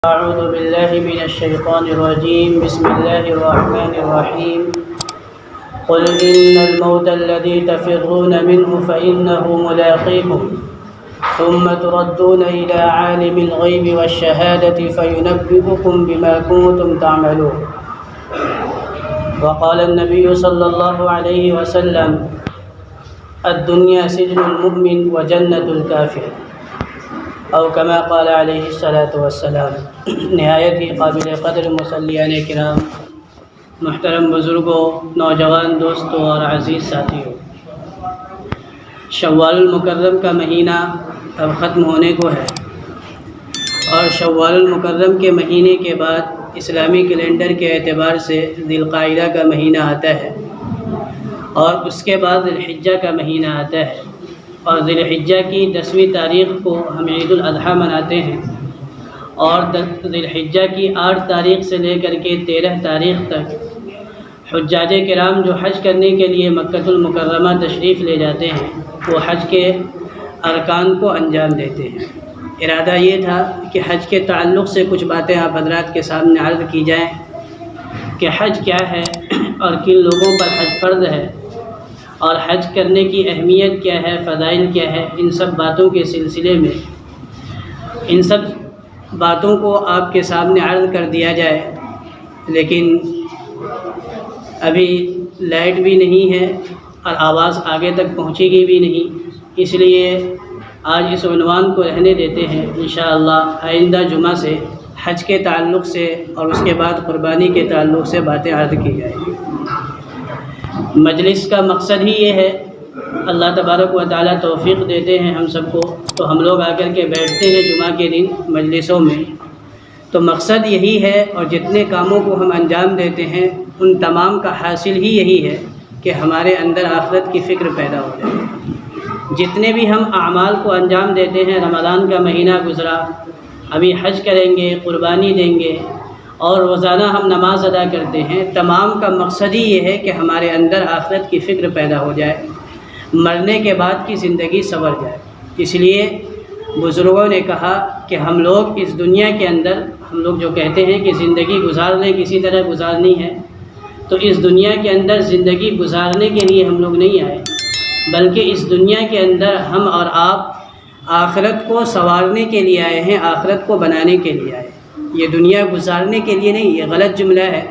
أعوذ بالله من الشيطان الرجيم. بسم الله الرحمن الرحيم. قل إن الموت الذي تفرون منه فإنه ملاقيكم ثم تردون إلى عالم الغيب والشهادة فينبئكم بما كنتم تعملون. وقال النبي صلى الله عليه وسلم الدنيا سجن المؤمن وجنة الكافر او کما قال علیہ الصلاۃ والسلام. نہایت ہی قابل قدر مصلیان کرام، محترم بزرگوں، نوجوان دوستوں اور عزیز ساتھیوں، شوال المکرم کا مہینہ اب ختم ہونے کو ہے، اور شوال المکرم کے مہینے کے بعد اسلامی کیلنڈر کے اعتبار سے ذی القعدہ کا مہینہ آتا ہے، اور اس کے بعد ذی الحجہ کا مہینہ آتا ہے، اور ذی الحجہ کی 10ویں تاریخ کو ہم عید الاضحیٰ مناتے ہیں، اور ذی الحجہ کی 8 تاریخ سے لے کر کے 13 تاریخ تک حجاج کرام جو حج کرنے کے لیے مکۃ المکرمہ تشریف لے جاتے ہیں وہ حج کے ارکان کو انجام دیتے ہیں. ارادہ یہ تھا کہ حج کے تعلق سے کچھ باتیں آپ حضرات کے سامنے عرض کی جائیں کہ حج کیا ہے اور کن لوگوں پر حج فرض ہے، اور حج کرنے کی اہمیت کیا ہے، فضائل کیا ہے. ان سب باتوں کے سلسلے میں ان سب باتوں کو آپ کے سامنے عرض کر دیا جائے، لیکن ابھی لائٹ بھی نہیں ہے اور آواز آگے تک پہنچے گی بھی نہیں، اس لیے آج اس عنوان کو رہنے دیتے ہیں. انشاءاللہ آئندہ جمعہ سے حج کے تعلق سے اور اس کے بعد قربانی کے تعلق سے باتیں عرض کی جائیں گی. مجلس کا مقصد ہی یہ ہے، اللہ تبارک و تعالیٰ توفیق دیتے ہیں ہم سب کو، تو ہم لوگ آ کر کے بیٹھتے ہیں جمعہ کے دن مجلسوں میں، تو مقصد یہی ہے، اور جتنے کاموں کو ہم انجام دیتے ہیں ان تمام کا حاصل ہی یہی ہے کہ ہمارے اندر آخرت کی فکر پیدا ہو جائے. جتنے بھی ہم اعمال کو انجام دیتے ہیں، رمضان کا مہینہ گزرا، ابھی حج کریں گے، قربانی دیں گے، اور روزانہ ہم نماز ادا کرتے ہیں، تمام کا مقصد ہی یہ ہے کہ ہمارے اندر آخرت کی فکر پیدا ہو جائے، مرنے کے بعد کی زندگی سنور جائے. اس لیے بزرگوں نے کہا کہ ہم لوگ اس دنیا کے اندر، ہم لوگ جو کہتے ہیں کہ زندگی گزار لیں، کسی طرح گزارنی ہے، تو اس دنیا کے اندر زندگی گزارنے کے لیے ہم لوگ نہیں آئے، بلکہ اس دنیا کے اندر ہم اور آپ آخرت کو سنوارنے کے لیے آئے ہیں، آخرت کو بنانے کے لیے آئے ہیں. یہ دنیا گزارنے کے لیے نہیں. یہ غلط جملہ ہے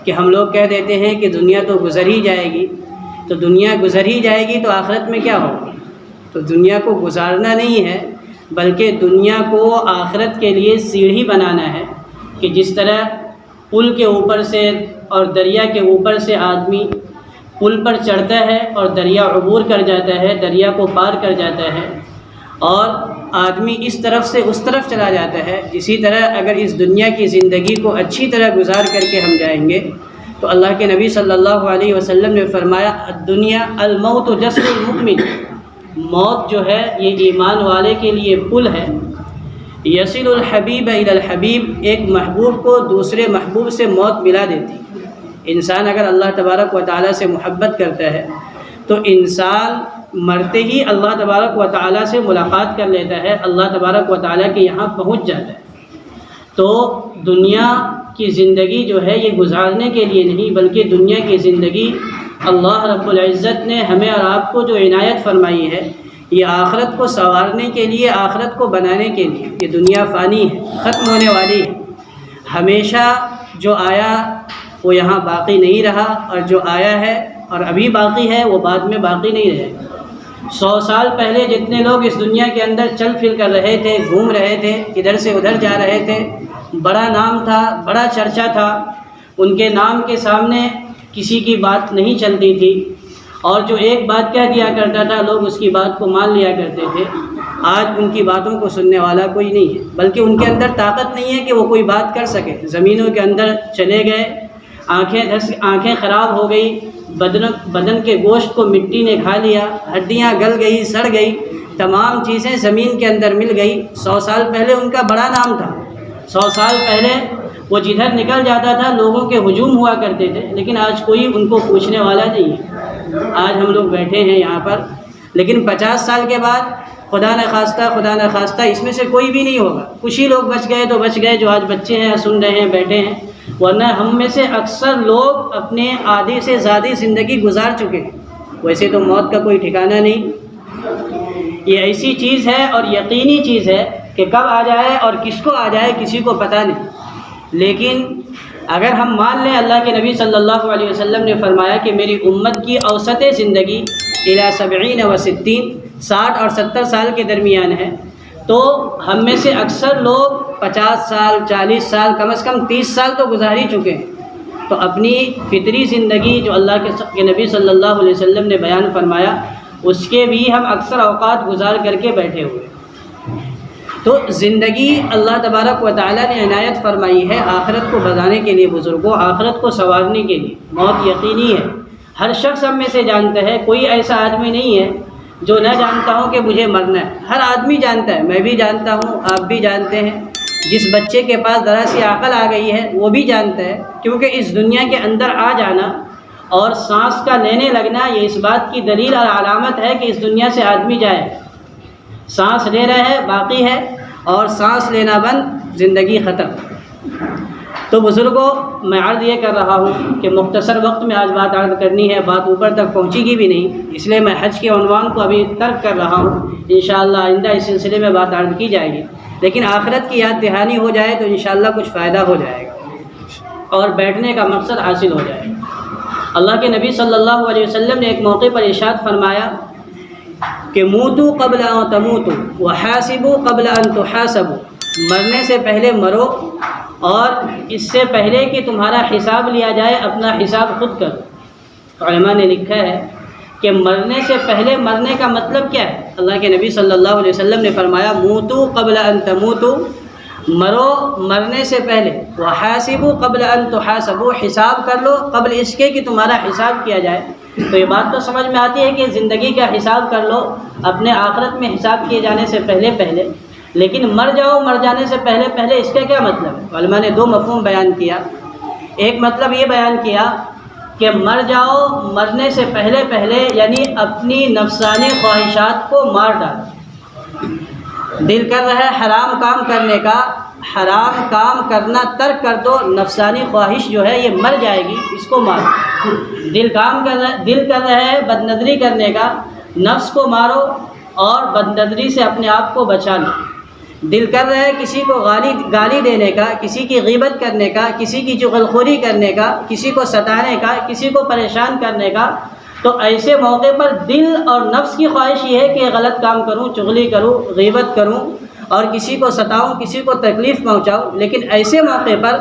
کہ ہم لوگ کہہ دیتے ہیں کہ دنیا تو گزر ہی جائے گی، تو دنیا گزر ہی جائے گی تو آخرت میں کیا ہوگا؟ تو دنیا کو گزارنا نہیں ہے، بلکہ دنیا کو آخرت کے لیے سیڑھی بنانا ہے، کہ جس طرح پل کے اوپر سے اور دریا کے اوپر سے آدمی پل پر چڑھتا ہے اور دریا عبور کر جاتا ہے، دریا کو پار کر جاتا ہے، اور آدمی اس طرف سے اس طرف چلا جاتا ہے. اسی طرح اگر اس دنیا کی زندگی کو اچھی طرح گزار کر کے ہم جائیں گے تو اللہ کے نبی صلی اللہ علیہ وسلم نے فرمایا الدنیا الموت جسر المؤمن، موت جو ہے یہ ایمان والے کے لیے پل ہے. یصل الحبیب الی الحبیب، ایک محبوب کو دوسرے محبوب سے موت ملا دیتی. انسان اگر اللہ تبارک و تعالیٰ سے محبت کرتا ہے تو انسان مرتے ہی اللہ تبارک و تعالیٰ سے ملاقات کر لیتا ہے، اللہ تبارک و تعالیٰ کے یہاں پہنچ جاتا ہے. تو دنیا کی زندگی جو ہے یہ گزارنے کے لیے نہیں، بلکہ دنیا کی زندگی اللہ رب العزت نے ہمیں اور آپ کو جو عنایت فرمائی ہے، یہ آخرت کو سنوارنے کے لیے، آخرت کو بنانے کے لیے. یہ دنیا فانی ہے، ختم ہونے والی ہے. ہمیشہ جو آیا وہ یہاں باقی نہیں رہا، اور جو آیا ہے اور ابھی باقی ہے وہ بعد میں باقی نہیں رہے گا. 100 سال پہلے جتنے لوگ اس دنیا کے اندر چل پھر کر رہے تھے، گھوم رہے تھے، ادھر سے ادھر جا رہے تھے، بڑا نام تھا، بڑا چرچا تھا، ان کے نام کے سامنے کسی کی بات نہیں چلتی تھی، اور جو ایک بات کہہ دیا کرتا تھا لوگ اس کی بات کو مان لیا کرتے تھے. آج ان کی باتوں کو سننے والا کوئی نہیں ہے، بلکہ ان کے اندر طاقت نہیں ہے کہ وہ کوئی بات کر سکے. زمینوں کے اندر چلے گئے، آنکھیں خراب ہو گئی، بدن کے گوشت کو مٹی نے کھا لیا، ہڈیاں گل گئی، سڑ گئی، تمام چیزیں زمین کے اندر مل گئی. 100 سال پہلے ان کا بڑا نام تھا. 100 سال پہلے وہ جدھر نکل جاتا تھا لوگوں کے ہجوم ہوا کرتے تھے، لیکن آج کوئی ان کو پوچھنے والا نہیں ہے. آج ہم لوگ بیٹھے ہیں یہاں پر، لیکن 50 سال کے بعد خدا نہ خواستہ اس میں سے کوئی بھی نہیں ہوگا. کچھ ہی لوگ بچ گئے تو بچ گئے جو آج بچے ہیں، سن رہے ہیں، بیٹھے ہیں، ورنہ ہم میں سے اکثر لوگ اپنے آدھی سے زیادہ زندگی گزار چکے ہیں. ویسے تو موت کا کوئی ٹھکانہ نہیں. یہ ایسی چیز ہے اور یقینی چیز ہے کہ کب آ جائے اور کس کو آ جائے کسی کو پتہ نہیں. لیکن اگر ہم مان لیں اللہ کے نبی صلی اللہ علیہ وسلم نے فرمایا کہ میری امت کی اوسط زندگی الی 70 و 60 60 اور 70 سال کے درمیان ہے، تو ہم میں سے اکثر لوگ 50 سال 40 سال کم از کم 30 سال تو گزار ہی چکے ہیں. تو اپنی فطری زندگی جو اللہ کے نبی صلی اللہ علیہ وسلم نے بیان فرمایا اس کے بھی ہم اکثر اوقات گزار کر کے بیٹھے ہوئے. تو زندگی اللہ تبارک و تعالیٰ نے عنایت فرمائی ہے آخرت کو بچانے کے لیے، بزرگوں آخرت کو سنوارنے کے لیے. موت یقینی ہے، ہر شخص ہم میں سے جانتا ہے. کوئی ایسا آدمی نہیں ہے جو نہ جانتا ہوں کہ مجھے مرنا ہے. ہر آدمی جانتا ہے، میں بھی جانتا ہوں، آپ بھی جانتے ہیں. جس بچے کے پاس ذرا سی عقل آ گئی ہے وہ بھی جانتا ہے، کیونکہ اس دنیا کے اندر آ جانا اور سانس کا لینے لگنا یہ اس بات کی دلیل اور علامت ہے کہ اس دنیا سے آدمی جائے. سانس لے رہا ہے باقی ہے، اور سانس لینا بند زندگی ختم. تو بزرگوں میں عرض یہ کر رہا ہوں کہ مختصر وقت میں آج بات عرض کرنی ہے، بات اوپر تک پہنچے گی بھی نہیں، اس لیے میں حج کے عنوان کو ابھی ترک کر رہا ہوں. انشاءاللہ آئندہ اس سلسلے میں بات عرض کی جائے گی، لیکن آخرت کی یاد دہانی ہو جائے تو انشاءاللہ کچھ فائدہ ہو جائے گا اور بیٹھنے کا مقصد حاصل ہو جائے گا. اللہ کے نبی صلی اللہ علیہ وسلم نے ایک موقع پر ارشاد فرمایا کہ موتو قبل ان تموتوا وحاسبوا قبل ان تحاسبوا. مرنے سے پہلے مرو اور اس سے پہلے کہ تمہارا حساب لیا جائے اپنا حساب خود کرو. علماء نے لکھا ہے کہ مرنے سے پہلے مرنے کا مطلب کیا ہے. اللہ کے نبی صلی اللہ علیہ وسلم نے فرمایا موتو قبل ان تموتوا، مرو مرنے سے پہلے، وحاسبوا قبل ان تحاسبوا، حساب کر لو قبل اس کے کہ تمہارا حساب کیا جائے. تو یہ بات تو سمجھ میں آتی ہے کہ زندگی کا حساب کر لو اپنے آخرت میں حساب کیے جانے سے پہلے، لیکن مر جاؤ مر جانے سے پہلے اس کا کیا مطلب ہے؟ علماء نے دو مفہوم بیان کیا. ایک مطلب یہ بیان کیا کہ مر جاؤ مرنے سے پہلے یعنی اپنی نفسانی خواہشات کو مار ڈالو. دل کر رہا ہے حرام کام کرنے کا، حرام کام کرنا ترک کر دو. نفسانی خواہش جو ہے یہ مر جائے گی، اس کو مارو. دل کر رہا ہے بد نظری کرنے کا، نفس کو مارو اور بد نظری سے اپنے آپ کو بچا لو. دل کر رہا ہے کسی کو گالی دینے کا، کسی کی غیبت کرنے کا، کسی کی چغلخوری کرنے کا، کسی کو ستانے کا، کسی کو پریشان کرنے کا، تو ایسے موقع پر دل اور نفس کی خواہش یہ ہے کہ غلط کام کروں، چغلی کروں، غیبت کروں اور کسی کو ستاؤں، کسی کو تکلیف پہنچاؤں. لیکن ایسے موقع پر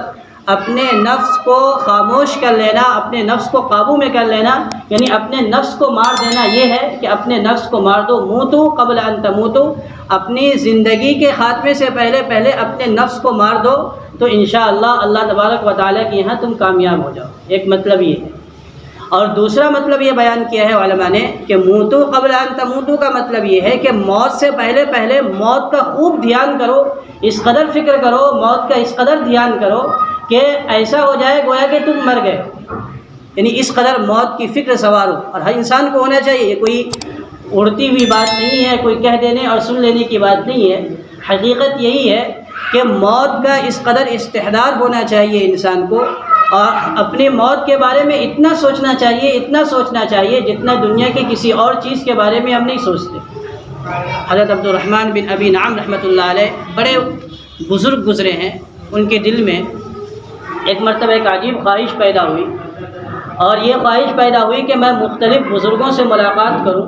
اپنے نفس کو خاموش کر لینا، اپنے نفس کو قابو میں کر لینا، یعنی اپنے نفس کو مار دینا. یہ ہے کہ اپنے نفس کو مار دو. موتو قبل ان تموتو، اپنی زندگی کے خاتمے سے پہلے اپنے نفس کو مار دو تو انشاءاللہ اللہ تبارک و تعالیٰ کے یہاں تم کامیاب ہو جاؤ. ایک مطلب یہ ہے. اور دوسرا مطلب یہ بیان کیا ہے علماء نے کہ موتو قبل ان تموتو کا مطلب یہ ہے کہ موت سے پہلے موت کا خوب دھیان کرو، اس قدر فکر کرو، موت کا اس قدر دھیان کرو کہ ایسا ہو جائے گویا کہ تم مر گئے. یعنی اس قدر موت کی فکر سوارو. اور ہر انسان کو ہونا چاہیے. یہ کوئی اڑتی ہوئی بات نہیں ہے، کوئی کہہ دینے اور سن لینے کی بات نہیں ہے. حقیقت یہی ہے کہ موت کا اس قدر استحضار ہونا چاہیے انسان کو، اور اپنی موت کے بارے میں اتنا سوچنا چاہیے جتنا دنیا کے کسی اور چیز کے بارے میں ہم نہیں سوچتے. حضرت عبد الرحمن بن ابی نعم رحمۃ اللہ علیہ بڑے بزرگ گزرے ہیں. ان کے دل میں ایک مرتبہ ایک عجیب خواہش پیدا ہوئی، اور یہ خواہش پیدا ہوئی کہ میں مختلف بزرگوں سے ملاقات کروں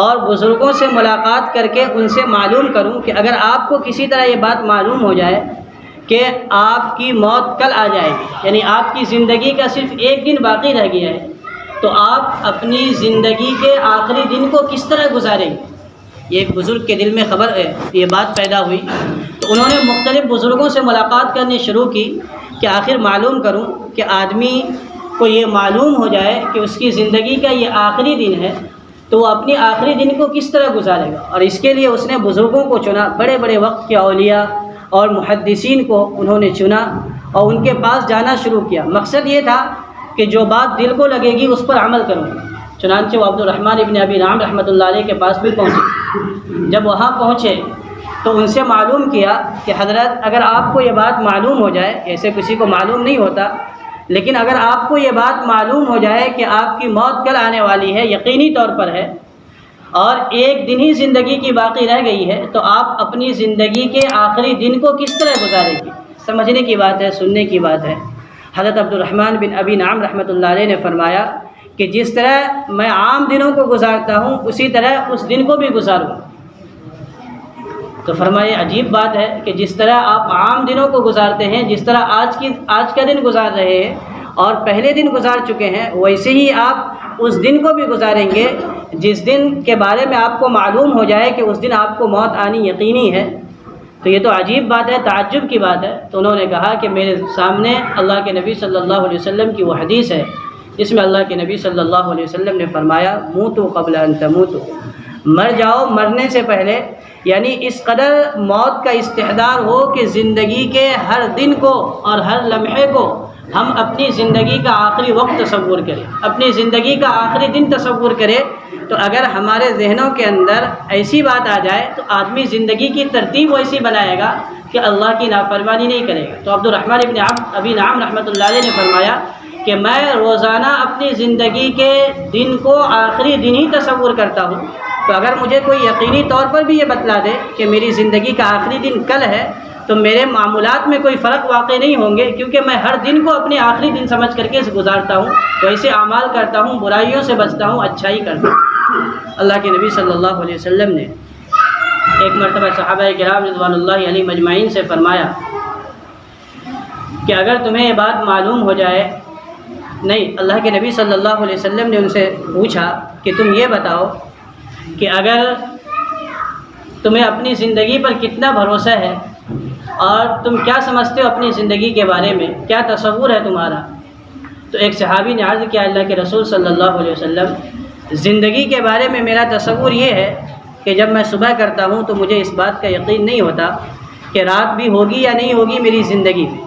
اور بزرگوں سے ملاقات کر کے ان سے معلوم کروں کہ اگر آپ کو کسی طرح یہ بات معلوم ہو جائے کہ آپ کی موت کل آ جائے گی، یعنی آپ کی زندگی کا صرف ایک دن باقی رہ گیا ہے، تو آپ اپنی زندگی کے آخری دن کو کس طرح گزاریں گے. یہ ایک بزرگ کے دل میں خبر ہے، یہ بات پیدا ہوئی تو انہوں نے مختلف بزرگوں سے ملاقات کرنی شروع کی کہ آخر معلوم کروں کہ آدمی کو یہ معلوم ہو جائے کہ اس کی زندگی کا یہ آخری دن ہے تو وہ اپنی آخری دن کو کس طرح گزارے گا. اور اس کے لیے اس نے بزرگوں کو چنا، بڑے بڑے وقت کے اولیاء اور محدثین کو انہوں نے چنا اور ان کے پاس جانا شروع کیا. مقصد یہ تھا کہ جو بات دل کو لگے گی اس پر عمل کروں. چنانچہ وہ عبد الرحمن ابن ابی نعم رحمۃ اللہ علیہ کے پاس بھی پہنچے جب وہاں پہنچے تو ان سے معلوم کیا کہ حضرت اگر آپ کو یہ بات معلوم ہو جائے، ایسے کسی کو معلوم نہیں ہوتا، لیکن اگر آپ کو یہ بات معلوم ہو جائے کہ آپ کی موت کل آنے والی ہے، یقینی طور پر ہے، اور ایک دن ہی زندگی کی باقی رہ گئی ہے، تو آپ اپنی زندگی کے آخری دن کو کس طرح گزاریں گے؟ سمجھنے کی بات ہے، سننے کی بات ہے۔ حضرت عبد الرحمن بن ابی نعم رحمۃ اللہ علیہ نے فرمایا کہ جس طرح میں عام دنوں کو گزارتا ہوں اسی طرح اس دن کو بھی گزاروں۔ تو فرمائے عجیب بات ہے کہ جس طرح آپ عام دنوں کو گزارتے ہیں، جس طرح آج کا دن گزار رہے ہیں اور پہلے دن گزار چکے ہیں، ویسے ہی آپ اس دن کو بھی گزاریں گے جس دن کے بارے میں آپ کو معلوم ہو جائے کہ اس دن آپ کو موت آنی یقینی ہے۔ تو یہ تو عجیب بات ہے، تعجب کی بات ہے۔ تو انہوں نے کہا کہ میرے سامنے اللہ کے نبی صلی اللہ علیہ وسلم کی وہ حدیث ہے جس میں اللہ کے نبی صلی اللہ علیہ وسلم نے فرمایا موتوا قبل ان تموتوا، مر جاؤ مرنے سے پہلے، یعنی اس قدر موت کا استحضار ہو کہ زندگی کے ہر دن کو اور ہر لمحے کو ہم اپنی زندگی کا آخری وقت تصور کریں، اپنی زندگی کا آخری دن تصور کریں۔ تو اگر ہمارے ذہنوں کے اندر ایسی بات آ جائے تو آدمی زندگی کی ترتیب ویسی بنائے گا کہ اللہ کی نافرمانی نہیں کرے گا۔ تو عبد الرحمن ابن ابی نعم رحمۃ اللہ علیہ نے فرمایا کہ میں روزانہ اپنی زندگی کے دن کو آخری دن ہی تصور کرتا ہوں۔ تو اگر مجھے کوئی یقینی طور پر بھی یہ بتلا دے کہ میری زندگی کا آخری دن کل ہے تو میرے معمولات میں کوئی فرق واقع نہیں ہوں گے، کیونکہ میں ہر دن کو اپنے آخری دن سمجھ کر کے گزارتا ہوں، ویسے اعمال کرتا ہوں، برائیوں سے بچتا ہوں، اچھائی کرتا ہوں۔ اللہ کے نبی صلی اللہ علیہ وسلم نے ایک مرتبہ صحابہ کرام رضوان اللہ علیہ مجمعین سے فرمایا کہ اگر تمہیں یہ بات معلوم ہو جائے، نہیں، اللہ کے نبی صلی اللہ علیہ وسلم نے ان سے پوچھا کہ تم یہ بتاؤ کہ اگر تمہیں اپنی زندگی پر کتنا بھروسہ ہے اور تم کیا سمجھتے ہو اپنی زندگی کے بارے میں، کیا تصور ہے تمہارا؟ تو ایک صحابی نے عرض کیا اللہ کے رسول صلی اللہ علیہ وسلم، زندگی کے بارے میں میرا تصور یہ ہے کہ جب میں صبح کرتا ہوں تو مجھے اس بات کا یقین نہیں ہوتا کہ رات بھی ہوگی یا نہیں ہوگی میری زندگی میں۔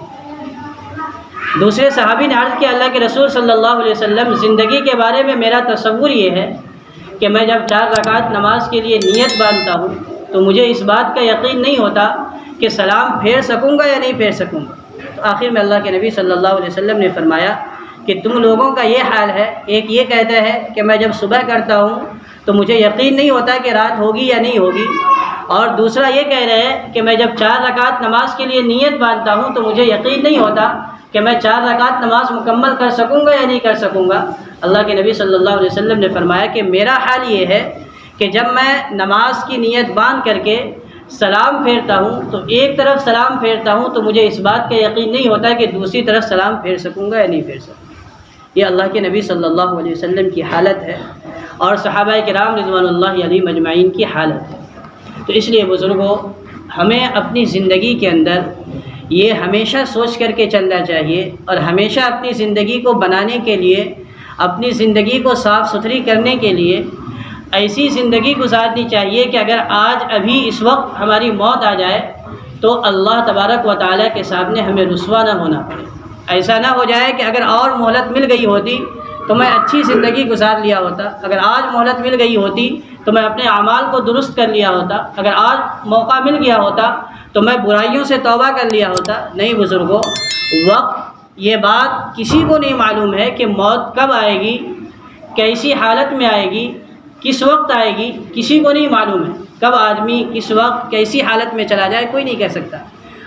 دوسرے صحابی نے عرض کیا اللہ کے رسول صلی اللہ علیہ وسلم، زندگی کے بارے میں میرا تصور یہ ہے کہ میں جب 4 رکعت نماز کے لیے نیت باندھتا ہوں تو مجھے اس بات کا یقین نہیں ہوتا کہ سلام پھیر سکوں گا یا نہیں پھیر سکوں گا۔ تو آخر میں اللہ کے نبی صلی اللہ علیہ وسلم نے فرمایا کہ تم لوگوں کا یہ حال ہے، ایک یہ کہتا ہے کہ میں جب صبح کرتا ہوں تو مجھے یقین نہیں ہوتا کہ رات ہوگی یا نہیں ہوگی، اور دوسرا یہ کہہ رہے ہیں کہ میں جب 4 رکعت نماز کے لیے نیت باندھتا ہوں تو مجھے یقین نہیں ہوتا کہ میں 4 رکعت نماز مکمل کر سکوں گا یا نہیں کر سکوں گا۔ اللہ کے نبی صلی اللہ علیہ وسلم نے فرمایا کہ میرا حال یہ ہے کہ جب میں نماز کی نیت باندھ کر کے سلام پھیرتا ہوں تو ایک طرف سلام پھیرتا ہوں تو مجھے اس بات کا یقین نہیں ہوتا کہ دوسری طرف سلام پھیر سکوں گا یا نہیں پھیر سکوں گا۔ یہ اللہ کے نبی صلی اللہ علیہ وسلم کی حالت ہے اور صحابہ کرام رضوان اللہ علیہ مجمعین کی حالت ہے۔ تو اس لیے بزرگوں، ہمیں اپنی زندگی کے اندر یہ ہمیشہ سوچ کر کے چلنا چاہیے اور ہمیشہ اپنی زندگی کو بنانے کے لیے، اپنی زندگی کو صاف ستھری کرنے کے لیے ایسی زندگی گزارنی چاہیے کہ اگر آج ابھی اس وقت ہماری موت آ جائے تو اللہ تبارک و تعالیٰ کے سامنے ہمیں رسوا نہ ہونا پڑے۔ ایسا نہ ہو جائے کہ اگر اور مہلت مل گئی ہوتی تو میں اچھی زندگی گزار لیا ہوتا، اگر آج مہلت مل گئی ہوتی تو میں اپنے اعمال کو درست کر لیا ہوتا، اگر آج موقع مل گیا ہوتا تو میں برائیوں سے توبہ کر لیا ہوتا۔ نہیں بزرگوں، وقت، یہ بات کسی کو نہیں معلوم ہے کہ موت کب آئے گی، کیسی حالت میں آئے گی، کس وقت آئے گی، کسی کو نہیں معلوم ہے۔ کب آدمی کس وقت کیسی حالت میں چلا جائے کوئی نہیں کہہ سکتا۔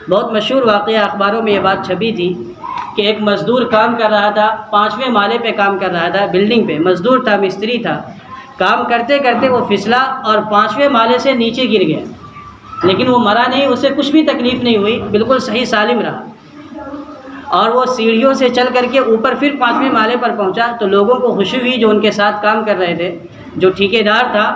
بہت مشہور واقعہ، اخباروں میں یہ بات چھپی تھی کہ ایک مزدور کام کر رہا تھا، 5ویں مالے پہ کام کر رہا تھا، بلڈنگ پہ مزدور تھا، مستری تھا۔ کام کرتے کرتے وہ پھسلا اور 5ویں مالے سے نیچے گر گیا، لیکن وہ مرا نہیں، اسے کچھ بھی تکلیف نہیں ہوئی، بالکل صحیح سالم رہا۔ اور وہ سیڑھیوں سے چل کر کے اوپر پھر 5ویں مالے پر پہنچا تو لوگوں کو خوشی ہوئی جو ان کے ساتھ کام کر رہے تھے۔ جو ٹھیکیدار تھا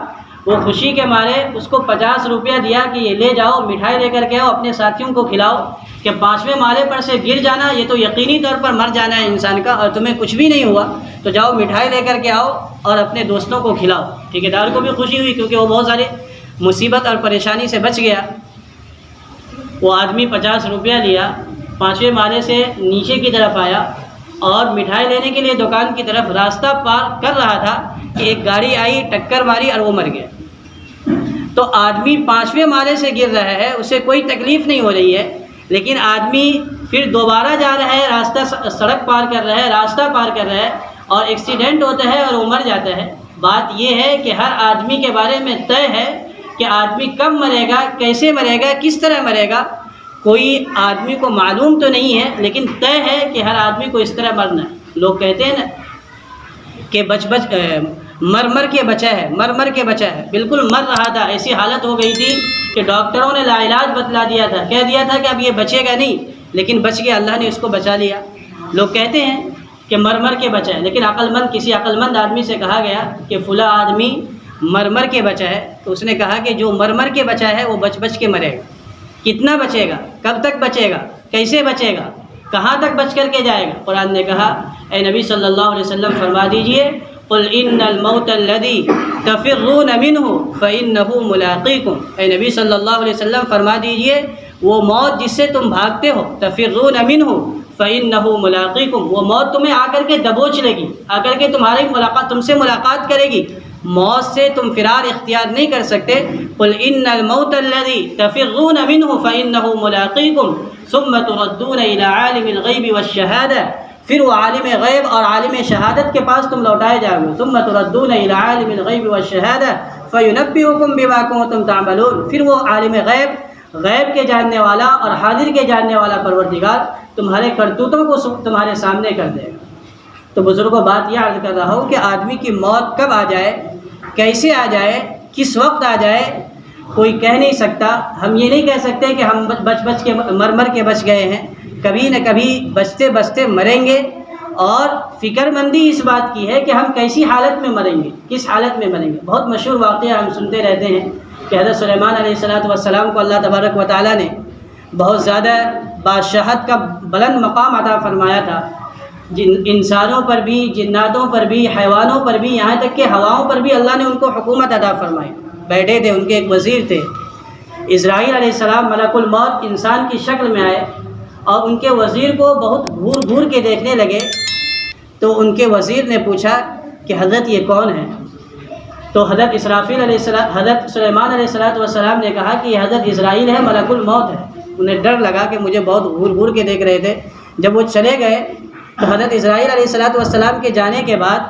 وہ خوشی کے مارے اس کو 50 روپیہ دیا کہ یہ لے جاؤ، مٹھائی لے کر کے آؤ، اپنے ساتھیوں کو کھلاؤ، کہ 5ویں مالے پر سے گر جانا یہ تو یقینی طور پر مر جانا ہے انسان کا، اور تمہیں کچھ بھی نہیں ہوا تو جاؤ مٹھائی لے کر کے آؤ اور اپنے دوستوں کو کھلاؤ۔ ٹھیکیدار کو بھی خوشی ہوئی کیونکہ وہ بہت سارے مصیبت اور پریشانی سے بچ گیا۔ وہ آدمی 50 روپیہ لیا، 5ویں مالے سے نیچے کی طرف آیا اور مٹھائی لینے کے لیے دکان کی طرف راستہ پار کر رہا تھا کہ ایک گاڑی آئی، ٹکر ماری اور وہ مر گیا۔ تو آدمی 5ویں مالے سے گر رہا ہے، اسے کوئی تکلیف نہیں ہو رہی ہے، لیکن آدمی پھر دوبارہ جا رہا ہے، راستہ سڑک پار کر رہا ہے، راستہ پار کر رہا ہے اور ایکسیڈنٹ ہوتا ہے اور وہ مر جاتا ہے۔ بات یہ ہے کہ ہر آدمی کے بارے میں طے ہے کہ آدمی کب مرے گا، کیسے مرے گا، کس طرح مرے گا، کوئی آدمی کو معلوم تو نہیں ہے، لیکن طے ہے کہ ہر آدمی کو اس طرح مرنا ہے۔ لوگ کہتے ہیں نا کہ مر کے بچا ہے، مر کے بچا ہے، بالکل مر رہا تھا، ایسی حالت ہو گئی تھی کہ ڈاکٹروں نے لا علاج بتلا دیا تھا، کہہ دیا تھا کہ اب یہ بچے گا نہیں، لیکن بچ گیا، اللہ نے اس کو بچا لیا۔ لوگ کہتے ہیں کہ مر کے بچا ہے، لیکن کسی عقل مند آدمی سے کہا گیا کہ فلاں آدمی مر کے بچا ہے، تو اس نے کہا کہ جو مر کے بچا ہے وہ بچ کے مرے گا۔ کتنا بچے گا، کب تک بچے گا، کیسے بچے گا، کہاں تک بچ کر کے جائے گا؟ قرآن نے کہا، اے نبی صلی اللہ علیہ وسلم فرما دیجئے، قل ان الموت الذی تفرون منہ فانہ ملاقیکم، اے نبی صلی اللہ علیہ وسلم فرما دیجئے وہ موت جس سے تم بھاگتے ہو، تفرون منہ فانہ ملاقیکم، وہ موت تمہیں آ کر کے دبوچ لے گی، آ کر کے تم سے ملاقات کرے گی، موت سے تم فرار اختیار نہیں کر سکتے۔ قل ان الموت الذی تفرون منہ فانہ ملاقیکم ثم تردون الی عالم الغیب والشہادہ، پھر وہ عالم غیب اور عالم شہادت کے پاس تم لوٹائے جاؤ گے۔ ثم تردون الی عالم الغیب والشہادہ فینبئکم بما کنتم تعملون، پھر وہ عالم غیب کے جاننے والا اور حاضر کے جاننے والا پروردگار تمہارے کرتوتوں کو تمہارے سامنے کر دے گا۔ تو بزرگوں، بات یہ عرض کر رہا ہوں کہ آدمی کی موت کب آ جائے، کیسے آ جائے، کس وقت آ جائے، کوئی کہہ نہیں سکتا۔ ہم یہ نہیں کہہ سکتے کہ ہم بچ کے مر کے بچ گئے ہیں، کبھی نہ کبھی بچتے بچتے مریں گے، اور فکر مندی اس بات کی ہے کہ ہم کیسی حالت میں مریں گے، کس حالت میں مریں گے۔ بہت مشہور واقعہ ہم سنتے رہتے ہیں کہ حضرت سلیمان علیہ السلام کو اللہ تبارک و تعالیٰ نے بہت زیادہ بادشاہت کا بلند مقام عطا فرمایا تھا، انسانوں پر بھی، جناتوں پر بھی، حیوانوں پر بھی، یہاں تک کہ ہواؤں پر بھی اللہ نے ان کو حکومت عطا فرمائی۔ بیٹھے تھے، ان کے ایک وزیر تھے، اسرائیل علیہ السلام ملک الموت انسان کی شکل میں آئے اور ان کے وزیر کو بہت گھور کے دیکھنے لگے۔ تو ان کے وزیر نے پوچھا کہ حضرت یہ کون ہے؟ تو حضرت سلیمان علیہ السلام نے کہا کہ یہ حضرت اسرائیل ہے، ملک الموت ہے۔ انہیں ڈر لگا کہ مجھے بہت گھور کے دیکھ رہے تھے۔ جب وہ چلے گئے تو حضرت اسرائیل علیہ السلام کے جانے کے بعد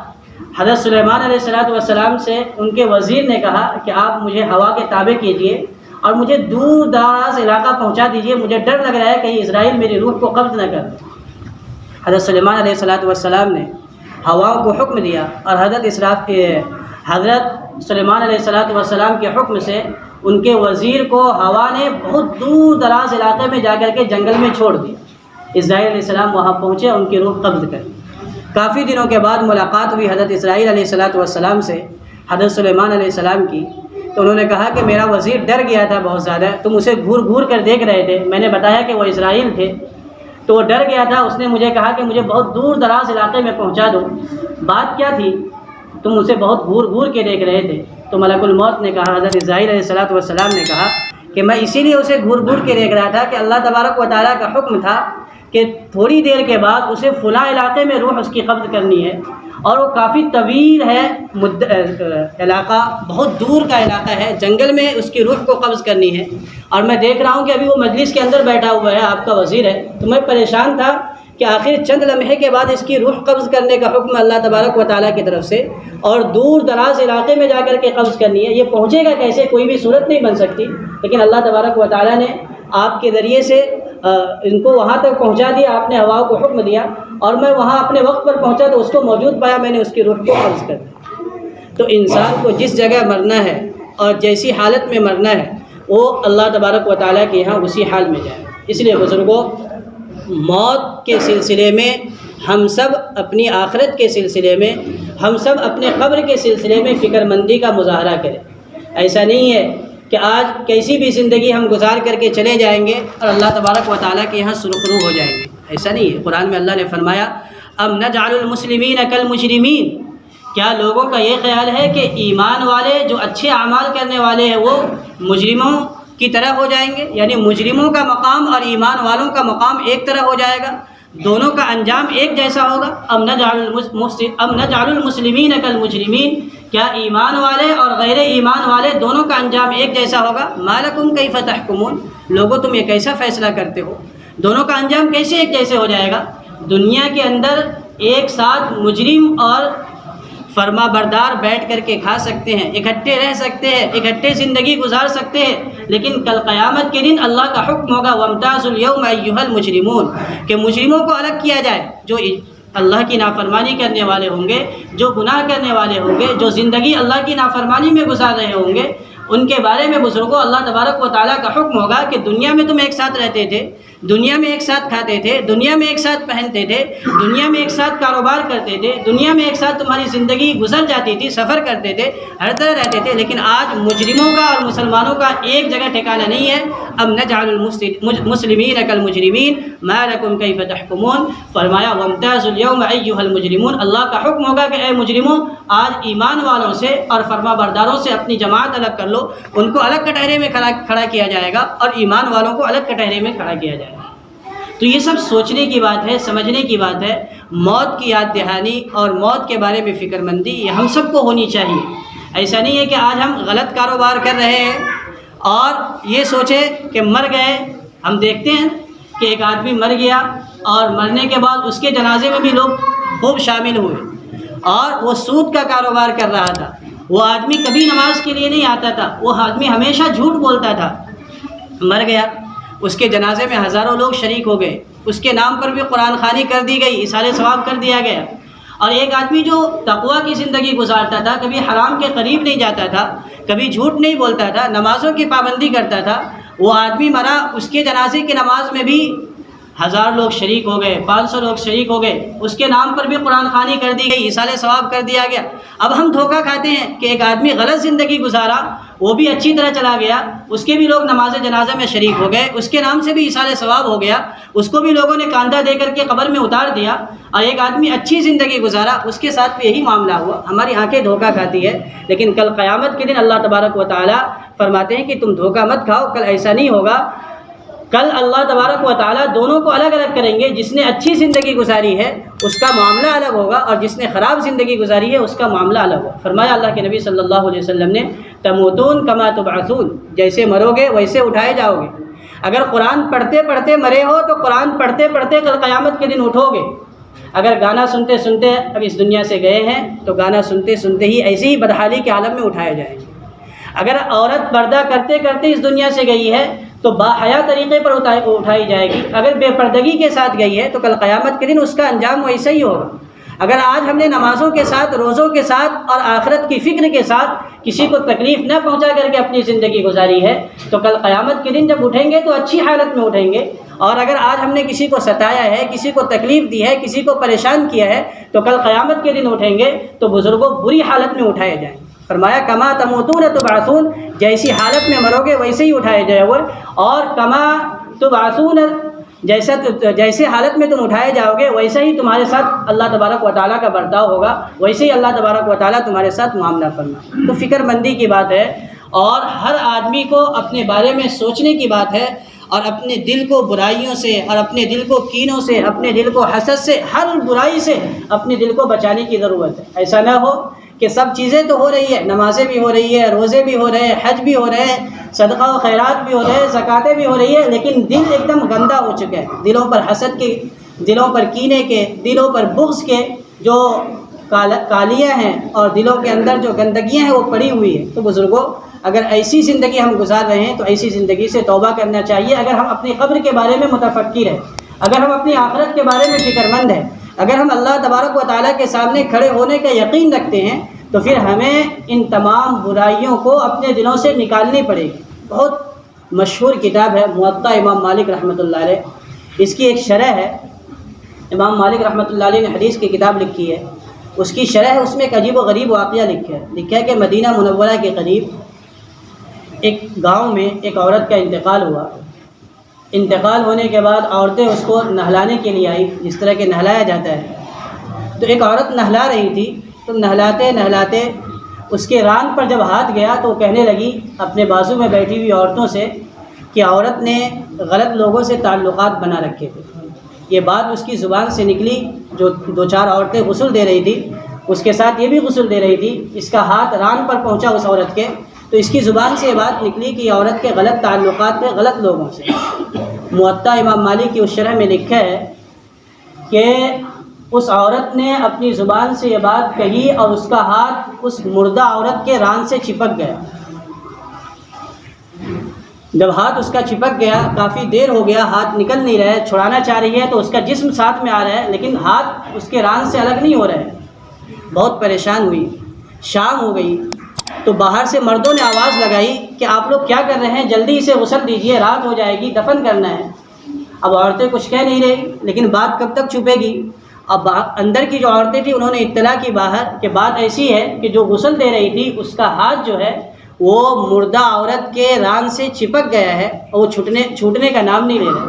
حضرت سلیمان علیہ السلام سے ان کے وزیر نے کہا کہ آپ مجھے ہوا کے تابع کیجئے اور مجھے دور دراز علاقہ پہنچا دیجئے، مجھے ڈر لگ رہا ہے کہیں اسرائیل میری روح کو قبض نہ کر دے۔ حضرت سلیمان علیہ السلام نے ہواؤں کو حکم دیا اور حضرت سلیمان علیہ السلام کے حکم سے ان کے وزیر کو ہوا نے بہت دور دراز علاقے میں جا کر کے جنگل میں چھوڑ دیا۔ اسرائیل علیہ السلام وہاں پہنچے، ان کی روح قبض کر لی۔ کافی دنوں کے بعد ملاقات ہوئی حضرت اسرائیل علیہ السلام سے حضرت سلیمان علیہ السلام کی، تو انہوں نے کہا کہ میرا وزیر ڈر گیا تھا بہت زیادہ، تم اسے گھور کر دیکھ رہے تھے، میں نے بتایا کہ وہ اسرائیل تھے، تو وہ ڈر گیا تھا، اس نے مجھے کہا کہ مجھے بہت دور دراز علاقے میں پہنچا دو۔ بات کیا تھی؟ تم اسے بہت گھور کے دیکھ رہے تھے۔ تو ملک الموت نے کہا، حضرت اسرائیل علیہ السلام نے کہا کہ میں اسی لیے اسے گھور کے دیکھ رہا تھا کہ اللہ تبارک و تعالیٰ کا حکم تھا کہ تھوڑی دیر کے بعد اسے فلاں علاقے میں روح اس کی قبض کرنی ہے، اور وہ کافی طویل ہے علاقہ، بہت دور کا علاقہ ہے، جنگل میں اس کی روح کو قبض کرنی ہے، اور میں دیکھ رہا ہوں کہ ابھی وہ مجلس کے اندر بیٹھا ہوا ہے، آپ کا وزیر ہے۔ تو میں پریشان تھا کہ آخر چند لمحے کے بعد اس کی روح قبض کرنے کا حکم اللہ تبارک و تعالیٰ کی طرف سے، اور دور دراز علاقے میں جا کر کے قبض کرنی ہے، یہ پہنچے گا کیسے؟ کوئی بھی صورت نہیں بن سکتی، لیکن اللہ تبارک و تعالیٰ نے آپ کے ذریعے سے ان کو وہاں تک پہنچا دیا، آپ نے ہواؤں کو حکم دیا، اور میں وہاں اپنے وقت پر پہنچا تو اس کو موجود پایا، میں نے اس کی روح کو قبض کر دیا۔ تو انسان کو جس جگہ مرنا ہے اور جیسی حالت میں مرنا ہے وہ اللہ تبارک و تعالیٰ کے یہاں اسی حال میں جائے۔ اس لیے بزرگوں، موت کے سلسلے میں ہم سب اپنی آخرت کے سلسلے میں، ہم سب اپنے قبر کے سلسلے میں فکر مندی کا مظاہرہ کریں۔ ایسا نہیں ہے کہ آج کیسی بھی زندگی ہم گزار کر کے چلے جائیں گے اور اللہ تبارک و تعالیٰ کے یہاں سرخرو ہو جائیں گے، ایسا نہیں ہے۔ قرآن میں اللہ نے فرمایا، ام نجعل المسلمین کالمجرمین، کیا لوگوں کا یہ خیال ہے کہ ایمان والے جو اچھے اعمال کرنے والے ہیں وہ مجرموں کی طرح ہو جائیں گے؟ یعنی مجرموں کا مقام اور ایمان والوں کا مقام ایک طرح ہو جائے گا، دونوں کا انجام ایک جیسا ہوگا۔ ام نجعل المسلمین کالمجرمین، کیا ایمان والے اور غیر ایمان والے دونوں کا انجام ایک جیسا ہوگا؟ ما لکم کیف تحکمون، لوگوں تم یہ کیسا فیصلہ کرتے ہو؟ دونوں کا انجام کیسے ایک جیسے ہو جائے گا؟ دنیا کے اندر ایک ساتھ مجرم اور فرما بردار بیٹھ کر کے کھا سکتے ہیں، اکٹھے رہ سکتے ہیں، اکٹھے زندگی گزار سکتے ہیں، لیکن کل قیامت کے دن اللہ کا حکم ہوگا وَامْتَازُوا الْيَوْمَ أَيُّهَا الْمُجْرِمُونَ، کہ مجرموں کو الگ کیا جائے، جو اللہ کی نافرمانی کرنے والے ہوں گے، جو گناہ کرنے والے ہوں گے، جو زندگی اللہ کی نافرمانی میں گزار رہے ہوں گے، ان کے بارے میں بزرگوں اللہ تبارک و تعالیٰ کا حکم ہوگا کہ دنیا میں تم ایک ساتھ رہتے تھے، دنیا میں ایک ساتھ کھاتے تھے، دنیا میں ایک ساتھ پہنتے تھے، دنیا میں ایک ساتھ کاروبار کرتے تھے، دنیا میں ایک ساتھ تمہاری زندگی گزر جاتی تھی، سفر کرتے تھے، ہر طرح رہتے تھے، لیکن آج مجرموں کا اور مسلمانوں کا ایک جگہ ٹھکانہ نہیں ہے۔ اب نجعل المسلمین کالمجرمین ما لکم کیف تحکمون، فرمایا وامتازوا اليوم ایھا المجرمون، اللہ کا حکم ہوگا کہ اے مجرموں آج ایمان والوں سے اور فرما برداروں سے اپنی جماعت الگ کر لو، ان کو الگ کٹہرے میں کھڑا کیا جائے گا اور ایمان والوں کو الگ کٹہرے میں کھڑا کیا جائے گا۔ تو یہ سب سوچنے کی بات ہے، سمجھنے کی بات ہے، موت کی یاد دہانی اور موت کے بارے میں فکر مندی یہ ہم سب کو ہونی چاہیے۔ ایسا نہیں ہے کہ آج ہم غلط کاروبار کر رہے ہیں اور یہ سوچے کہ مر گئے۔ ہم دیکھتے ہیں کہ ایک آدمی مر گیا اور مرنے کے بعد اس کے جنازے میں بھی لوگ خوب شامل ہوئے، اور وہ سود کا کاروبار کر رہا تھا، وہ آدمی کبھی نماز کے لیے نہیں آتا تھا، وہ آدمی ہمیشہ جھوٹ بولتا تھا، مر گیا، اس کے جنازے میں ہزاروں لوگ شریک ہو گئے، اس کے نام پر بھی قرآن خوانی کر دی گئی، ایصال ثواب کر دیا گیا۔ اور ایک آدمی جو تقویٰ کی زندگی گزارتا تھا، کبھی حرام کے قریب نہیں جاتا تھا، کبھی جھوٹ نہیں بولتا تھا، نمازوں کی پابندی کرتا تھا، وہ آدمی مرا، اس کے جنازے کی نماز میں بھی 1000 لوگ شریک ہو گئے، 500 لوگ شریک ہو گئے، اس کے نام پر بھی قرآن خوانی کر دی گئی، ایصال ثواب کر دیا گیا۔ اب ہم دھوکہ کھاتے ہیں کہ ایک آدمی غلط زندگی گزارا، وہ بھی اچھی طرح چلا گیا، اس کے بھی لوگ نماز جنازہ میں شریک ہو گئے، اس کے نام سے بھی ایصال ثواب ہو گیا، اس کو بھی لوگوں نے کاندھا دے کر کے قبر میں اتار دیا، اور ایک آدمی اچھی زندگی گزارا، اس کے ساتھ بھی یہی معاملہ ہوا۔ ہماری آنکھیں دھوکہ کھاتی ہے، لیکن کل قیامت کے دن اللہ تبارک و تعالیٰ فرماتے ہیں کہ تم دھوکہ مت کھاؤ، کل ایسا نہیں ہوگا۔ کل اللہ تبارک و تعالیٰ دونوں کو الگ الگ کریں گے، جس نے اچھی زندگی گزاری ہے اس کا معاملہ الگ ہوگا، اور جس نے خراب زندگی گزاری ہے اس کا معاملہ الگ ہوگا۔ فرمایا اللہ کے نبی صلی اللہ علیہ وسلم نے تموتون کما تبعثون، جیسے مرو گے ویسے اٹھائے جاؤ گے۔ اگر قرآن پڑھتے پڑھتے مرے ہو تو قرآن پڑھتے پڑھتے کل قیامت کے دن اٹھو گے۔ اگر گانا سنتے سنتے اب اس دنیا سے گئے ہیں تو گانا سنتے سنتے ہی ایسی ہی بدحالی کے عالم میں اٹھائے جائیں گے۔ اگر عورت پردہ کرتے کرتے اس دنیا سے گئی ہے تو باحیا طریقے پر اٹھائی جائے گی، اگر بے پردگی کے ساتھ گئی ہے تو کل قیامت کے دن اس کا انجام ویسا ہی ہوگا۔ اگر آج ہم نے نمازوں کے ساتھ، روزوں کے ساتھ اور آخرت کی فکر کے ساتھ کسی کو تکلیف نہ پہنچا کر کے اپنی زندگی گزاری ہے تو کل قیامت کے دن جب اٹھیں گے تو اچھی حالت میں اٹھیں گے، اور اگر آج ہم نے کسی کو ستایا ہے، کسی کو تکلیف دی ہے، کسی کو پریشان کیا ہے تو کل قیامت کے دن اٹھیں گے تو بزرگوں بری حالت میں اٹھائے جائیں۔ فرمایا کما تموتون تبعثون، جیسی حالت میں مرو گے ویسے ہی اٹھائے جائے گے، اور کما تبعثون، جیسے حالت میں تم اٹھائے جاؤ گے ویسے ہی تمہارے ساتھ اللہ تبارک و تعالیٰ کا برتاؤ ہوگا، ویسے ہی اللہ تبارک و تعالیٰ تمہارے ساتھ معاملہ فرمائے۔ تو فکر مندی کی بات ہے، اور ہر آدمی کو اپنے بارے میں سوچنے کی بات ہے، اور اپنے دل کو برائیوں سے اور اپنے دل کو کینوں سے، اپنے دل کو حسد سے، ہر برائی سے اپنے دل کو بچانے کی ضرورت ہے۔ ایسا نہ ہو کہ سب چیزیں تو ہو رہی ہے، نمازیں بھی ہو رہی ہے، روزے بھی ہو رہے ہیں، حج بھی ہو رہے ہیں، صدقہ و خیرات بھی ہو رہے ہیں، زکاتیں بھی ہو رہی ہے، لیکن دل ایک دم گندا ہو چکا ہے، دلوں پر حسد کے، دلوں پر کینے کے، دلوں پر بغض کے جو کالیاں ہیں، اور دلوں کے اندر جو گندگیاں ہیں وہ پڑی ہوئی ہیں۔ تو بزرگوں اگر ایسی زندگی ہم گزار رہے ہیں تو ایسی زندگی سے توبہ کرنا چاہیے۔ اگر ہم اپنی قبر کے بارے میں متفکر ہیں، اگر ہم اپنی آخرت کے بارے میں فکر مند ہیں، اگر ہم اللہ تبارک و تعالیٰ کے سامنے کھڑے ہونے کا یقین رکھتے ہیں تو پھر ہمیں ان تمام برائیوں کو اپنے دلوں سے نکالنی پڑے گی۔ بہت مشہور کتاب ہے موطا امام مالک رحمۃ اللہ علیہ، اس کی ایک شرح ہے، امام مالک رحمۃ اللہ علیہ نے حدیث کی کتاب لکھی ہے، اس کی شرح ہے، اس میں ایک عجیب و غریب واقعہ لکھا ہے کہ مدینہ منورہ کے قریب ایک گاؤں میں ایک عورت کا انتقال ہوا۔ انتقال ہونے کے بعد عورتیں اس کو نہلانے کے لیے آئی، جس طرح کہ نہلایا جاتا ہے۔ تو ایک عورت نہلا رہی تھی، تو نہلاتے نہلاتے اس کے ران پر جب ہاتھ گیا تو وہ کہنے لگی اپنے بازو میں بیٹھی ہوئی عورتوں سے کہ عورت نے غلط لوگوں سے تعلقات بنا رکھے تھے۔ یہ بات اس کی زبان سے نکلی، جو 2-4 عورتیں غسل دے رہی تھی اس کے ساتھ یہ بھی غسل دے رہی تھی، اس کا ہاتھ ران پر پہنچا اس عورت کے، تو اس کی زبان سے یہ بات نکلی کہ یہ عورت کے غلط تعلقات تھے غلط لوگوں سے۔ موطا امام مالک کی اس شرح میں لکھا ہے کہ اس عورت نے اپنی زبان سے یہ بات کہی اور اس کا ہاتھ اس مردہ عورت کے ران سے چپک گیا۔ جب ہاتھ اس کا چپک گیا، کافی دیر ہو گیا، ہاتھ نکل نہیں رہا ہے، چھڑانا چاہ رہی ہے تو اس کا جسم ساتھ میں آ رہا ہے لیکن ہاتھ اس کے ران سے الگ نہیں ہو رہا ہے۔ بہت پریشان ہوئی، شام ہو گئی تو باہر سے مردوں نے آواز لگائی کہ آپ لوگ کیا کر رہے ہیں، جلدی اسے غسل دیجیے، رات ہو جائے گی، دفن کرنا ہے۔ اب عورتیں کچھ کہہ نہیں رہی لیکن بات کب تک چھپے گی۔ اب اندر کی جو عورتیں تھیں انہوں نے اطلاع کی باہر کہ بات ایسی ہے کہ جو غسل دے رہی تھی اس کا ہاتھ جو ہے وہ مردہ عورت کے ران سے چپک گیا ہے اور وہ چھوٹنے کا نام نہیں لے رہا۔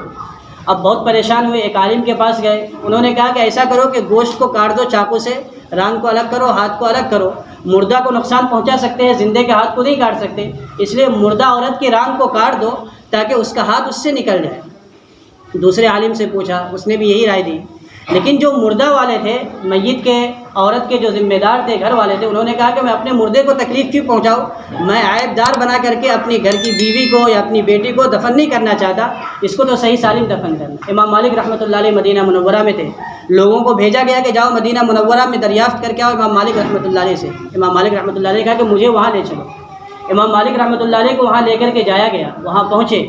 اب بہت پریشان ہوئے، ایک عالم کے پاس گئے، انہوں نے کہا کہ ایسا کرو کہ گوشت کو کاٹ دو چاقو سے، ران کو الگ کرو، ہاتھ کو الگ کرو، مردہ کو نقصان پہنچا سکتے ہیں، زندے کے ہاتھ کو نہیں کاٹ سکتے، اس لیے مردہ عورت کی ران کو کاٹ دو تاکہ اس کا ہاتھ اس سے نکل جائے۔ دوسرے عالم سے پوچھا، اس نے بھی یہی رائے دی، لیکن جو مردہ والے تھے، میت کے عورت کے جو ذمہ دار تھے، گھر والے تھے، انہوں نے کہا کہ میں اپنے مردے کو تکلیف کیوں پہنچاؤں، میں عیب دار بنا کر کے اپنی گھر کی بیوی کو یا اپنی بیٹی کو دفن نہیں کرنا چاہتا، اس کو تو صحیح سالم دفن کرنا۔ امام مالک رحمۃ اللہ علیہ مدینہ منورہ میں تھے، لوگوں کو بھیجا گیا کہ جاؤ مدینہ منورہ میں دریافت کر کے آؤ امام مالک رحمۃ اللہ علیہ سے۔ امام مالک رحمۃ اللہ علیہ نے کہا کہ مجھے وہاں لے چلو۔ امام مالک رحمۃ اللہ علیہ کو وہاں لے کر کے جایا گیا، وہاں پہنچے،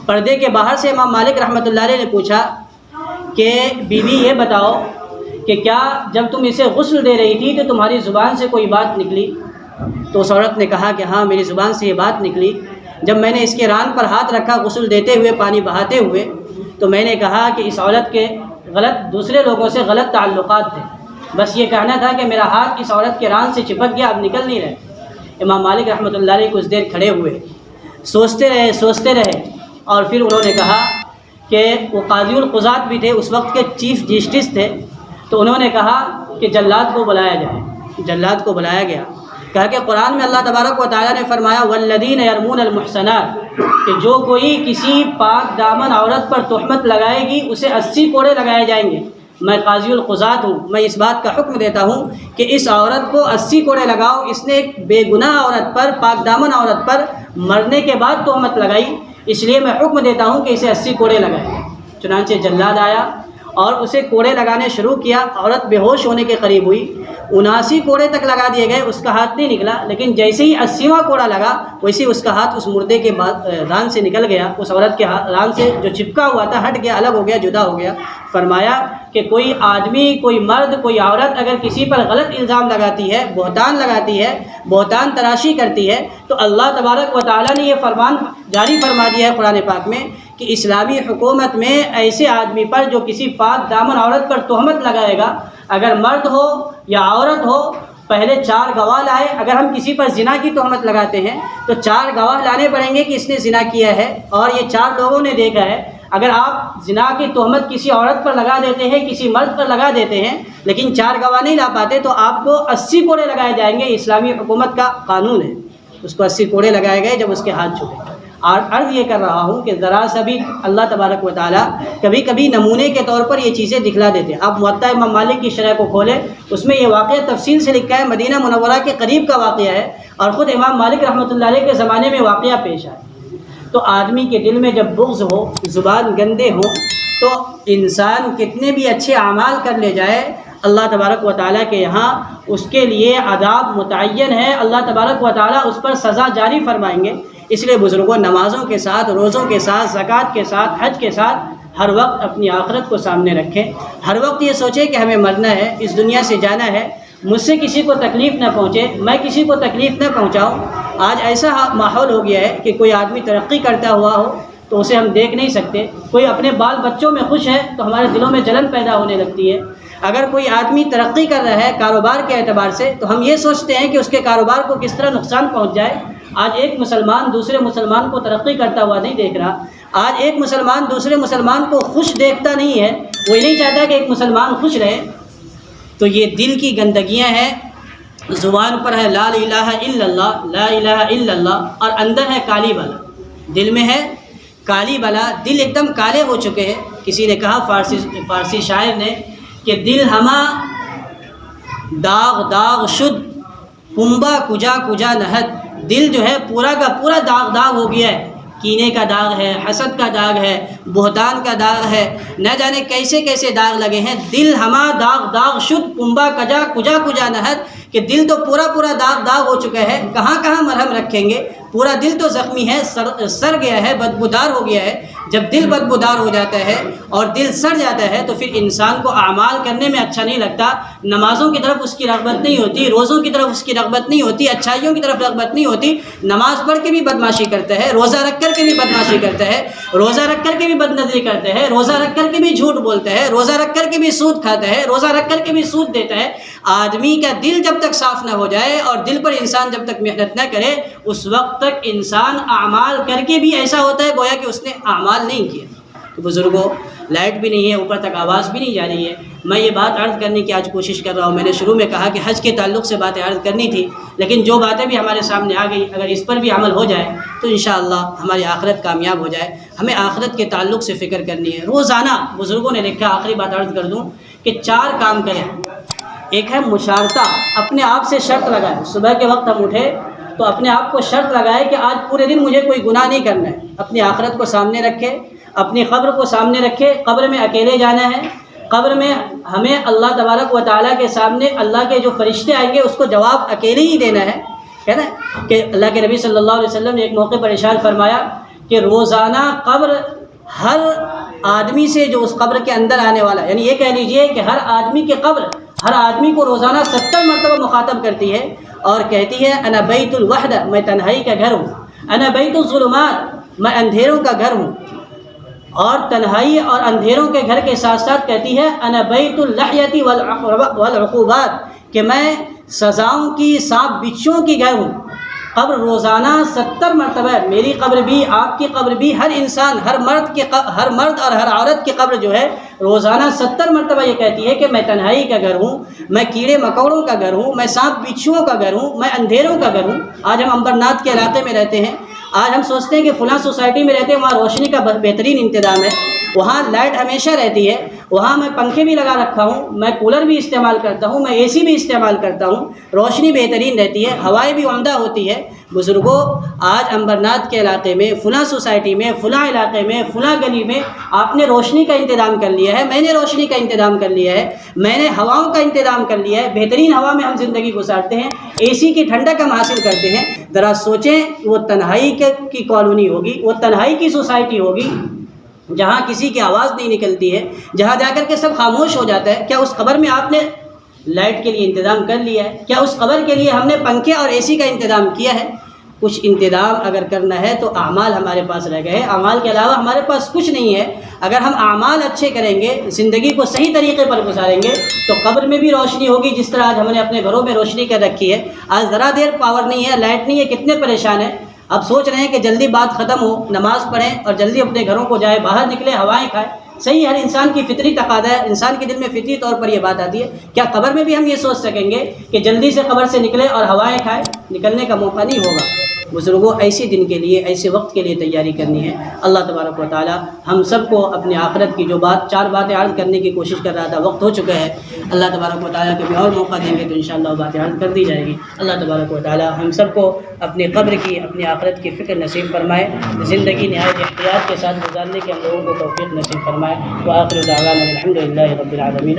پردے کے باہر سے امام مالک رحمۃ اللہ علیہ نے پوچھا کہ بیوی یہ بتاؤ کہ کیا جب تم اسے غسل دے رہی تھی تو تمہاری زبان سے کوئی بات نکلی؟ تو اس عورت نے کہا کہ ہاں میری زبان سے یہ بات نکلی، جب میں نے اس کے ران پر ہاتھ رکھا غسل دیتے ہوئے، پانی بہاتے ہوئے، تو میں نے کہا کہ اس عورت کے دوسرے لوگوں سے غلط تعلقات تھے، بس یہ کہنا تھا کہ میرا ہاتھ اس عورت کے ران سے چپک گیا، اب نکل نہیں رہے۔ امام مالک رحمۃ اللہ علیہ کچھ دیر کھڑے ہوئے، سوچتے رہے اور پھر انہوں نے کہا کہ وہ قاضی القضات بھی تھے، اس وقت کے چیف جسٹس تھے، تو انہوں نے کہا کہ جلاد کو بلایا جائے۔ جلاد کو بلایا گیا، کہا کہ قرآن میں اللہ تبارک و تعالیٰ نے فرمایا والذین یرمون المحصنات، کہ جو کوئی کسی پاک دامن عورت پر تہمت لگائے گی اسے 80 کوڑے لگائے جائیں گے۔ میں قاضی القضات ہوں، میں اس بات کا حکم دیتا ہوں کہ اس عورت کو 80 کوڑے لگاؤ، اس نے ایک بے گناہ عورت پر، پاک دامن عورت پر مرنے کے بعد تہمت لگائی، اس لیے میں حکم دیتا ہوں کہ اسے 80 کوڑے لگائیں۔ چنانچہ جلاد آیا اور اسے کوڑے لگانے شروع کیا، عورت بے ہوش ہونے کے قریب ہوئی، 79 کوڑے تک لگا دیے گئے، اس کا ہاتھ نہیں نکلا، لیکن جیسے ہی 80واں کوڑا لگا ویسے اس کا ہاتھ اس مردے کے ران سے نکل گیا، اس عورت کے ران سے جو چپکا ہوا تھا ہٹ گیا، الگ ہو گیا، جدا ہو گیا۔ فرمایا کہ کوئی آدمی، کوئی مرد، کوئی عورت اگر کسی پر غلط الزام لگاتی ہے، بہتان لگاتی ہے، بہتان تراشی کرتی ہے، تو اللہ تبارک و تعالیٰ نے یہ فرمان جاری فرما دیا ہے قرآن پاک میں کہ اسلامی حکومت میں ایسے آدمی پر جو کسی پاک دامن عورت پر تہمت لگائے گا، اگر مرد ہو یا عورت ہو، پہلے 4 گواہ لائے۔ اگر ہم کسی پر زنا کی تہمت لگاتے ہیں تو 4 گواہ لانے پڑیں گے کہ اس نے زنا کیا ہے اور یہ 4 لوگوں نے دیکھا ہے۔ اگر آپ زنا کی تہمت کسی عورت پر لگا دیتے ہیں، کسی مرد پر لگا دیتے ہیں، لیکن 4 گواہ نہیں لا پاتے تو آپ کو 80 کوڑے لگائے جائیں گے۔ اسلامی حکومت کا قانون ہے، اس کو 80 کوڑے لگائے گئے جب اس کے ہاتھ چھوٹے۔ اور عرض یہ کر رہا ہوں کہ ذرا سا بھی اللہ تبارک و تعالیٰ کبھی کبھی نمونے کے طور پر یہ چیزیں دکھلا دیتے ہیں۔ آپ موطا امام مالک کی شرح کو کھولیں، اس میں یہ واقعہ تفصیل سے لکھا ہے، مدینہ منورہ کے قریب کا واقعہ ہے اور خود امام مالک رحمۃ اللہ علیہ کے زمانے میں واقعہ پیش آیا۔ تو آدمی کے دل میں جب بغض ہو، زبان گندے ہوں، تو انسان کتنے بھی اچھے اعمال کر لے جائے، اللہ تبارک و تعالیٰ کے یہاں اس کے لیے عذاب متعین ہے، اللہ تبارک و تعالیٰ اس پر سزا جاری فرمائیں گے۔ اس لیے بزرگوں نمازوں کے ساتھ، روزوں کے ساتھ، زکوٰۃ کے ساتھ، حج کے ساتھ ہر وقت اپنی آخرت کو سامنے رکھیں، ہر وقت یہ سوچیں کہ ہمیں مرنا ہے، اس دنیا سے جانا ہے، مجھ سے کسی کو تکلیف نہ پہنچے، میں کسی کو تکلیف نہ پہنچاؤں۔ آج ایسا ماحول ہو گیا ہے کہ کوئی آدمی ترقی کرتا ہوا ہو تو اسے ہم دیکھ نہیں سکتے، کوئی اپنے بال بچوں میں خوش ہے تو ہمارے دلوں میں جلن پیدا ہونے لگتی ہے۔ اگر کوئی آدمی ترقی کر رہا ہے کاروبار کے اعتبار سے تو ہم یہ سوچتے ہیں کہ اس کے کاروبار کو کس طرح نقصان پہنچ جائے۔ آج ایک مسلمان دوسرے مسلمان کو ترقی کرتا ہوا نہیں دیکھ رہا، آج ایک مسلمان دوسرے مسلمان کو خوش دیکھتا نہیں ہے، وہ نہیں چاہتا کہ ایک مسلمان خوش رہے۔ تو یہ دل کی گندگیاں ہیں، زبان پر ہے لا الہ الا اللہ، لا الہ الا اللہ، اور اندر ہے کالی بلا، دل میں ہے کالی بلا، دل ایک دم کالے ہو چکے ہیں۔ کسی نے کہا، فارسی شاعر نے، کہ دل ہما داغ داغ شد پنبا کجا کجا نہد، دل جو ہے پورا کا پورا داغ داغ ہو گیا ہے، کینے کا داغ ہے، حسد کا داغ ہے، بہتان کا داغ ہے، نہ جانے کیسے کیسے داغ لگے ہیں۔ دل ہما داغ داغ شد پنبا کجا کجا کجا نہد، کہ دل تو پورا پورا داغ داغ ہو چکا ہے، کہاں کہاں مرہم رکھیں گے، پورا دل تو زخمی ہے، سڑ گیا ہے، بدبودار ہو گیا ہے۔ جب دل بدبودار ہو جاتا ہے اور دل سڑ جاتا ہے تو پھر انسان کو اعمال کرنے میں اچھا نہیں لگتا، نمازوں کی طرف اس کی رغبت نہیں ہوتی، روزوں کی طرف اس کی رغبت نہیں ہوتی، اچھائیوں کی طرف رغبت نہیں ہوتی۔ نماز پڑھ کے بھی بدمعاشی کرتا ہے، روزہ رکھ کر کے بھی بدمعاشی کرتا ہے، روزہ رکھ کر کے بھی بدنظری کرتا ہے، روزہ رکھ کر کے بھی جھوٹ بولتا ہے، روزہ رکھ کر کے بھی سود کھاتا ہے، روزہ رکھ کر کے بھی سود دیتا ہے۔ آدمی کا دل جب تک صاف نہ ہو جائے اور دل پر انسان جب تک محنت نہ کرے، اس وقت تک انسان اعمال کر کے بھی ایسا ہوتا ہے گویا کہ اس نے اعمال نہیں کیا۔ تو بزرگوں، لائٹ بھی نہیں ہے، اوپر تک آواز بھی نہیں جا رہی ہے۔ میں یہ بات عرض کرنے کی آج کوشش کر رہا ہوں۔ میں نے شروع میں کہا کہ حج کے تعلق سے باتیں عرض کرنی تھی، لیکن جو باتیں بھی ہمارے سامنے آ گئی، اگر اس پر بھی عمل ہو جائے تو انشاءاللہ ہماری آخرت کامیاب ہو جائے۔ ہمیں آخرت کے تعلق سے فکر کرنی ہے روزانہ۔ بزرگوں نے لکھا، آخری بات عرض کر دوں، کہ 4 کام کریں۔ ایک ہے مشارطہ، اپنے آپ سے شرط لگائیں۔ صبح کے وقت ہم اٹھے تو اپنے آپ کو شرط لگائے کہ آج پورے دن مجھے کوئی گناہ نہیں کرنا ہے۔ اپنی آخرت کو سامنے رکھے، اپنی قبر کو سامنے رکھے۔ قبر میں اکیلے جانا ہے، قبر میں ہمیں اللہ تبارک و تعالیٰ کے سامنے اللہ کے جو فرشتے آئیں گے اس کو جواب اکیلے ہی دینا ہے نا؟ کہ اللہ کے نبی صلی اللہ علیہ وسلم نے ایک موقع پر ارشاد فرمایا کہ روزانہ قبر ہر آدمی سے جو اس قبر کے اندر آنے والا، یعنی یہ کہہ لیجئے کہ ہر آدمی کی قبر ہر آدمی کو روزانہ 70 مرتبہ مخاطب کرتی ہے اور کہتی ہے انا بیت الوحدہ، میں تنہائی کا گھر ہوں، انا بیت الظلمات، میں اندھیروں کا گھر ہوں، اور تنہائی اور اندھیروں کے گھر کے ساتھ ساتھ کہتی ہے انا بیت اللحیۃ والعقوبات، کہ میں سزاؤں کی، سانپ بچھوؤں کی گھر ہوں۔ قبر روزانہ 70 مرتبہ، میری قبر بھی، آپ کی قبر بھی، ہر انسان، ہر مرد اور ہر عورت کی قبر جو ہے روزانہ 70 مرتبہ یہ کہتی ہے کہ میں تنہائی کا گھر ہوں، میں کیڑے مکوڑوں کا گھر ہوں، میں سانپ بچھوؤں کا گھر ہوں، میں اندھیروں کا گھر ہوں۔ آج ہم امبرناتھ کے علاقے میں رہتے ہیں، آج ہم سوچتے ہیں کہ فلاں سوسائٹی میں رہتے ہیں، وہاں روشنی کا بہترین انتظام ہے، وہاں لائٹ ہمیشہ رہتی ہے، وہاں میں پنکھے بھی لگا رکھا ہوں، میں کولر بھی استعمال کرتا ہوں، میں AC بھی استعمال کرتا ہوں، روشنی بہترین رہتی ہے، ہوائیں بھی عمدہ ہوتی ہے۔ بزرگوں، آج امبرناتھ کے علاقے میں، فلاں سوسائٹی میں، فلاں علاقے میں، فلاں گلی میں آپ نے روشنی کا انتظام کر لیا ہے، میں نے روشنی کا انتظام کر لیا ہے، میں نے ہواؤں کا انتظام کر لیا ہے، بہترین ہوا میں ہم زندگی گزارتے ہیں، AC کی ٹھنڈک ہم حاصل کرتے ہیں۔ ذرا سوچیں، وہ تنہائی کی کالونی ہوگی، وہ تنہائی کی سوسائٹی ہوگی جہاں کسی کی آواز نہیں نکلتی ہے، جہاں جا کر کے سب خاموش ہو جاتا ہے۔ کیا اس قبر میں آپ نے لائٹ کے لیے انتظام کر لیا ہے؟ کیا اس قبر کے لیے ہم نے پنکھے اور AC کا انتظام کیا ہے؟ کچھ انتظام اگر کرنا ہے تو اعمال ہمارے پاس رہ گئے، اعمال کے علاوہ ہمارے پاس کچھ نہیں ہے۔ اگر ہم اعمال اچھے کریں گے، زندگی کو صحیح طریقے پر گزاریں گے تو قبر میں بھی روشنی ہوگی، جس طرح آج ہم نے اپنے گھروں میں روشنی کر رکھی ہے۔ آج ذرا دیر پاور نہیں ہے، لائٹ نہیں ہے، کتنے پریشان ہیں۔ اب سوچ رہے ہیں کہ جلدی بات ختم ہو، نماز پڑھیں اور جلدی اپنے گھروں کو جائیں، باہر نکلے، ہوائیں کھائیں۔ صحیح، ہر انسان کی فطری تقاضا ہے، انسان کے دل میں فطری طور پر یہ بات آتی ہے۔ کیا قبر میں بھی ہم یہ سوچ سکیں گے کہ جلدی سے قبر سے نکلے اور ہوائیں کھائیں؟ نکلنے کا موقع نہیں ہوگا۔ بزرگوں، ایسے دن کے لیے، ایسے وقت کے لیے تیاری کرنی ہے۔ اللہ تبارک و تعالی ہم سب کو اپنی آخرت کی جو 4 باتیں عرض کرنے کی کوشش کر رہا تھا، وقت ہو چکا ہے۔ اللہ تبارک و تعالی کبھی اور موقع دیں گے تو انشاءاللہ وہ باتیں عرض کر دی جائے گی۔ اللہ تبارک و تعالی ہم سب کو اپنی قبر کی، اپنی آخرت کی فکر نصیب فرمائے، زندگی نہایت احتیاط کے ساتھ گزارنے کی ہم لوگوں کو توفیق نصیب فرمائے۔ وآخر دعوانا الحمد للہ رب العالمین۔